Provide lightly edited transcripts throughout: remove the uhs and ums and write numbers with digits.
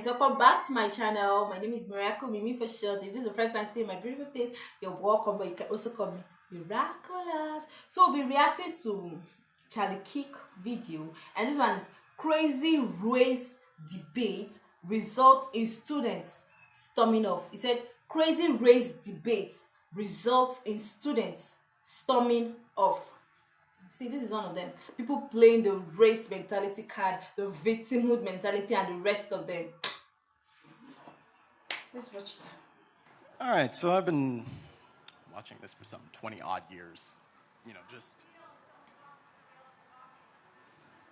guys, welcome back to my channel. My name is Miracle Mimi for short. If this is the first time seeing my beautiful face, you're welcome, but you can also call me Miraculous. So we'll be reacting to Charlie Kirk video, and this one is crazy race debate results in students storming off. He said crazy race debate results in students storming off. See, this is one of them. People playing the race mentality card, the victimhood mentality, and the rest of them. Let's watch it. All right, so I've been watching this for some 20 odd years. Just.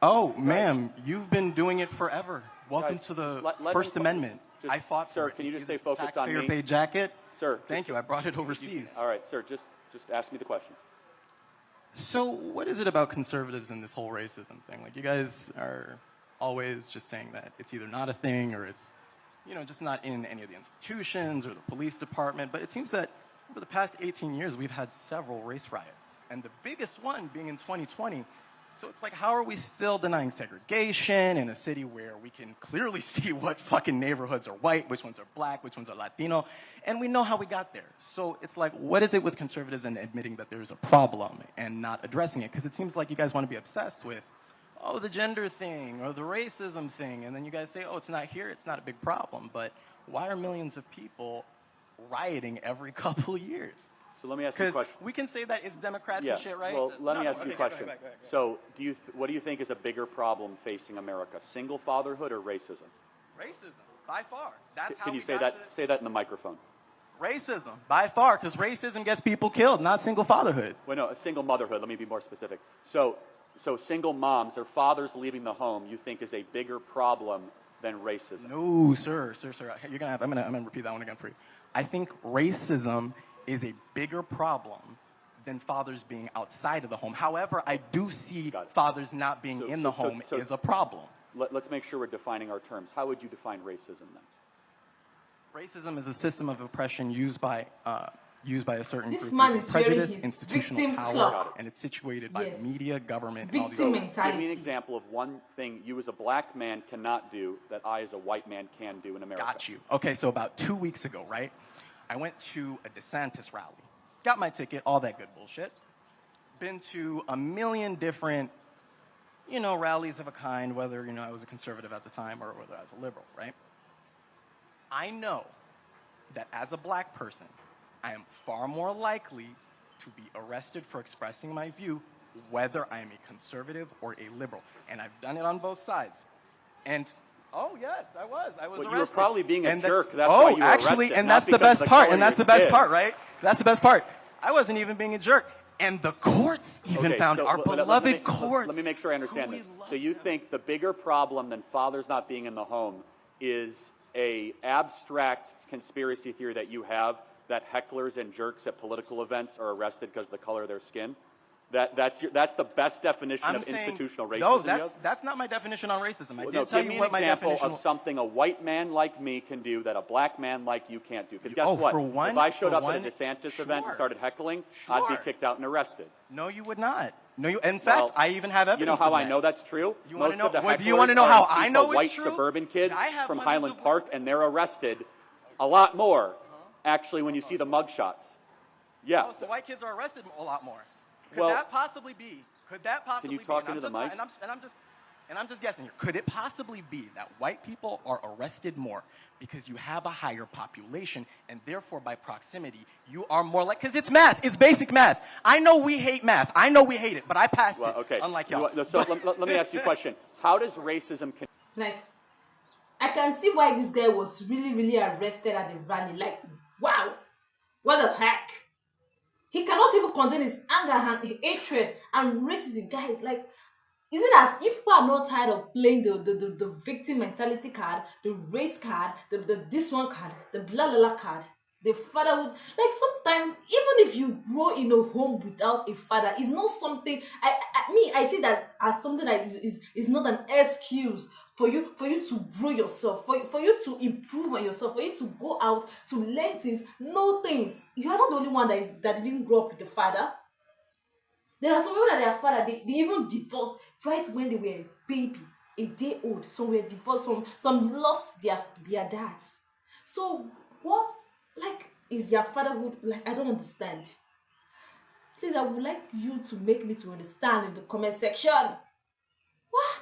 Oh, ma'am, you've been doing it forever. Welcome Guys, to the let First me- Amendment. just- I fought for sir, it. can you just see stay this focused on me? taxpayer-paid jacket? Sir, Thank you. I brought it overseas. all right, sir, just ask me the question. So, what is it about conservatives and this whole racism thing? Like, you guys are always just saying that it's either not a thing or it's, just not in any of the institutions or the police department. But it seems that over the past 18 years, we've had several race riots, and the biggest one being in 2020. So it's like, how are we still denying segregation in a city where we can clearly see what fucking neighborhoods are white, which ones are black, which ones are Latino, and we know how we got there. So it's like, what is it with conservatives and admitting that there's a problem and not addressing it? Because it seems like you guys want to be obsessed with, oh, the gender thing or the racism thing, and then you guys say, oh, it's not here, it's not a big problem. But why are millions of people rioting every couple years? So let me ask you a Because question. we can say that it's Democrats Yeah, and shit, right? well, let me No, ask you okay, a go question. ahead, go ahead. So what do you think is a bigger problem facing America, single fatherhood or racism? Racism, by far. That's how Can you we say got that? to- Say that in the microphone. Racism, by far, because racism gets people killed, not single fatherhood. Well, no, a single motherhood. Let me be more specific. So single moms or fathers leaving the home, you think is a bigger problem than racism? No, sir. You're gonna have. I'm gonna repeat that one again for you. I think racism is a bigger problem than fathers being outside of the home. However, I do see Got it. fathers not being So- in so- the so- home so- is a problem. Let's make sure we're defining our terms. How would you define racism then? Racism is a system of oppression used by a certain This group man using is wearing prejudice, his institutional victim power, clock. and it's situated by Yes. media, government, and all these Victim other mentality. Give me an example of one thing you as a black man cannot do that I as a white man can do in America. Got you. Okay, so about 2 weeks ago, right? I went to a DeSantis rally. Got my ticket, all that good bullshit. Been to a million different, rallies of a kind, whether, I was a conservative at the time or whether I was a liberal, right? I know that as a black person, I am far more likely to be arrested for expressing my view, whether I am a conservative or a liberal. And I've done it on both sides. And oh yes, I was Well, arrested. you were probably being a And jerk. That's why you were actually, arrested, and not that's the because of best the part. color And of that's the your best skin. part, right? That's the best part. I wasn't even being a jerk. And the courts even Okay, found so our beloved courts. Let me make sure I understand who this. we love So you them. think the bigger problem than fathers not being in the home is a abstract conspiracy theory that you have that hecklers and jerks at political events are arrested because of the color of their skin? That's the best definition I'm of saying, institutional racism. no, you that's have? that's not my definition on racism. I Well, did no, tell give you me an what my example definition of something a white man like me can do that a black man like you can't do. Because guess Oh, what? for one- if I showed for up one- at a DeSantis event sure. and started heckling, I'd be Sure. kicked out and arrested. No, you would not. No, you. In fact, Well, I even have evidence. You know how of I that. know that's true? You wanna Most know- of the what, do you hecklers wanna know are how Antifa I know it's white true? suburban kids I have from hundreds Highland of- Park, and they're arrested a lot more, actually, when you see the mugshots. Yeah. Oh, so white kids are arrested a lot more. Could Well- that possibly be? Could that possibly be? talk and I'm into the just- mic? And I'm just guessing here. Could it possibly be that white people are arrested more because you have a higher population and therefore by proximity you are more like, because it's math, it's basic math. I know we hate math. I know we hate it, but I passed Well, it. okay. Unlike y'all. So let me ask you a question. How does racism Like, I can see why this guy was really arrested at the rally. Like, wow, what the heck? He cannot even contain his anger and hatred and racism. Guys, like, is it as if people are not tired of playing the victim mentality card, the race card, the this one card, the blah blah blah card, the fatherhood? Like, sometimes even if you grow in a home without a father, it's not something I see that as something that is not an excuse for you to grow yourself, for you to improve on yourself, for you to go out to learn things, know things. You are not the only one that didn't grow up with a father. There are some people that their father, they even divorced right when they were a baby. a day old, some were divorced, some lost their dads. So what like is their fatherhood like? I don't understand. Please, I would like you to make me to understand in the comment section. What?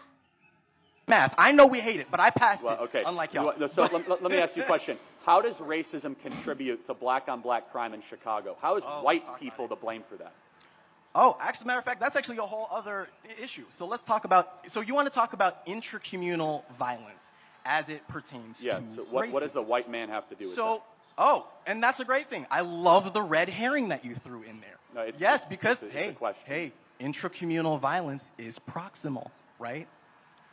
Math. I know we hate it, but I passed Well, it. okay. Unlike y'all. So let me ask you a question. How does racism contribute to black-on-black crime in Chicago? How is white people to blame for that? Oh, actually, matter of fact, that's actually a whole other issue. So let's talk about. So you want to talk about intracommunal violence as it pertains Yeah. to So what racism. does the white man have to do with that? Oh, and that's a great thing. I love the red herring that you threw in there. No, it's- yes, it's- because it's a question. hey, intracommunal violence is proximal, right?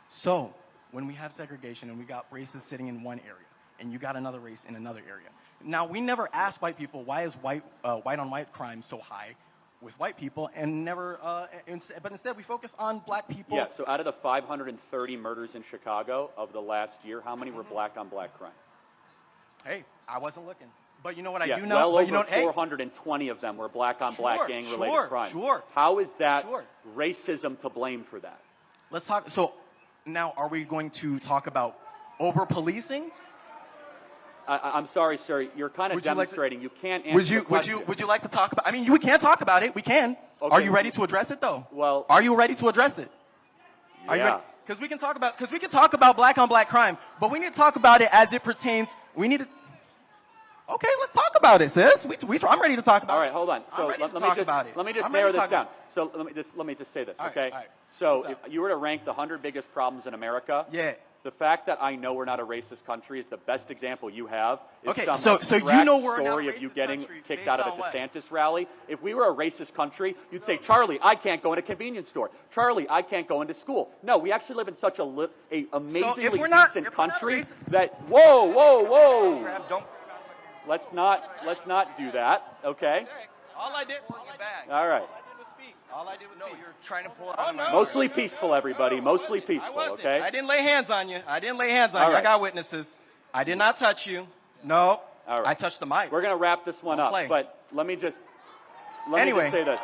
So when we have segregation and we got races sitting in one area and you got another race in another area. Now we never ask white people why is white on white crime so high with white people, and never, but instead we focus on black people. Yeah. So out of the 530 murders in Chicago of the last year, how many were black-on-black crime? Hey, I wasn't looking. But you know what I Yeah, do know? well But over you know, hey, 420 of them were black-on-black Sure, gang-related sure, crimes. sure. How is that Sure. racism to blame for that? let's talk. So now, are we going to talk about over-policing? I'm sorry, sir. You're kind of Would you like to- demonstrating. You can't answer the question. Would you like to talk about? I mean, we can talk about it. We can. Okay. Are you ready to address it, though? Well- are you ready to address it? Are you Yeah. ready? Because we can talk about black-on-black crime, but we need to talk about it as it pertains. We need to. Okay, let's talk about it, sis. I'm ready to talk about it. All right, hold on. I'm So ready let to me talk just about it. let me just I'm ready narrow to this talk down. about So let me just say this, All right, okay? all right. So What's if up? you were to rank the 100 biggest problems in America, Yeah. the fact that I know we're not a racist country is the best example you have. Is Okay, some so you abstract know we're not a story of you racist getting country kicked based out of on a what? DeSantis rally. If we were a racist country, you'd say, Charlie, I can't go in a convenience store. Charlie, I can't go into school. No, we actually live in such a amazingly we're not- decent if we're not country racist- that whoa. Don't. Let's not do that, okay? All I did. All right. All I did was speak. You're trying to pull it Oh, out of my no. Mostly peaceful, everybody. Mostly I peaceful, wasn't. okay? I didn't lay hands on you. All I right. got witnesses. I did not touch you. No. All right. I touched the mic. We're going to wrap this one Don't up, play. but let me just Anyway. say this.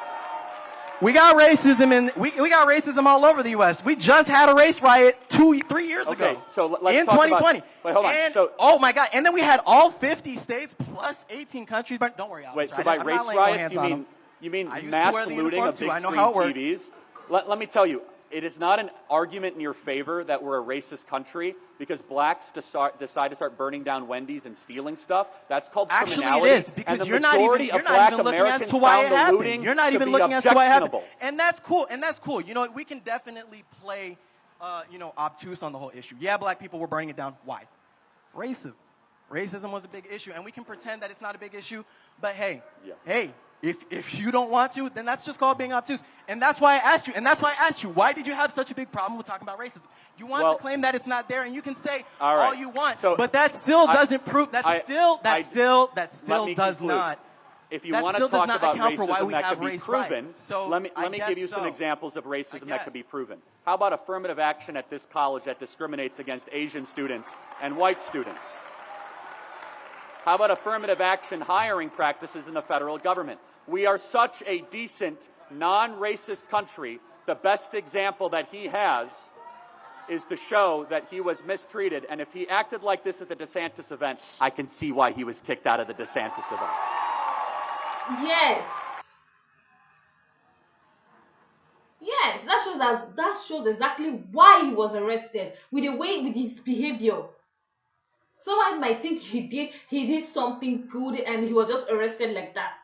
We got racism we got racism all over the U.S. We just had a race riot 3 years Okay, ago. so let's in talk about- 2020. wait, hold on. And, So- oh my God! And then we had all 50 states plus 18 countries. But don't worry, Wait, Alistair, so by I'm not race laying no riots, hands you on mean them. you mean I used to mass wear the looting uniform of too. big I know screen how it works. TVs? Let me tell you, it is not an argument in your favor that we're a racist country because blacks decide to start burning down Wendy's and stealing stuff. That's called Actually, criminality. it is because and the you're not majority even of you're not black even looking as Americans to why found it the happened. looting You're not to even be looking as to why it happened. objectionable. And that's cool. And that's cool. You know, we can definitely play, obtuse on the whole issue. Yeah, black people were burning it down. Why? Racism. Racism was a big issue, and we can pretend that it's not a big issue. But hey, Yeah. if you don't want to, then that's just called being obtuse. And that's why I asked you. And that's why I asked you. Why did you have such a big problem with talking about racism? You want Well- to claim that it's not there, and you can say All right. all you want. So, but that still I- doesn't prove. That I- still let me does conclude. not. If you That want to still does talk not about account for why racism we that have could be race proven, riots. So let I me guess give you some so. examples of I racism that guess. could be proven. How about affirmative action at this college that discriminates against Asian students and white students? How about affirmative action hiring practices in the federal government? We are such a decent, non-racist country. The best example that he has is to show that he was mistreated. And if he acted like this at the DeSantis event, I can see why he was kicked out of the DeSantis event. Yes. Yes, that shows exactly why he was arrested with his behavior. Someone might think he did something good and he was just arrested like that.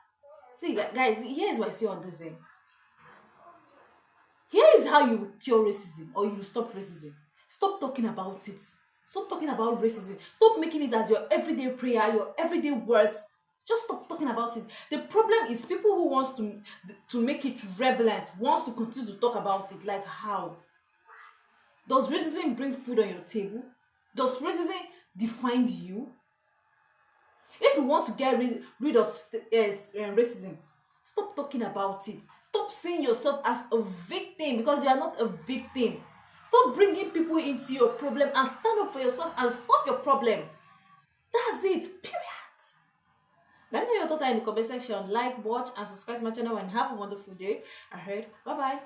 See, guys, here's what I see on this thing. Here is how you will cure racism or you stop racism. Stop talking about it. Stop talking about racism. Stop making it as your everyday prayer, your everyday words. Just stop talking about it. The problem is people who wants to make it relevant, wants to continue to talk about it. Like how? Does racism bring food on your table? Does racism define you? If you want to get rid of racism, stop talking about it. Stop seeing yourself as a victim because you are not a victim. Stop bringing people into your problem and stand up for yourself and solve your problem. That's it. Period. Let me know your thoughts in the comment section. Like, watch, and subscribe to my channel and have a wonderful day ahead. Bye-bye.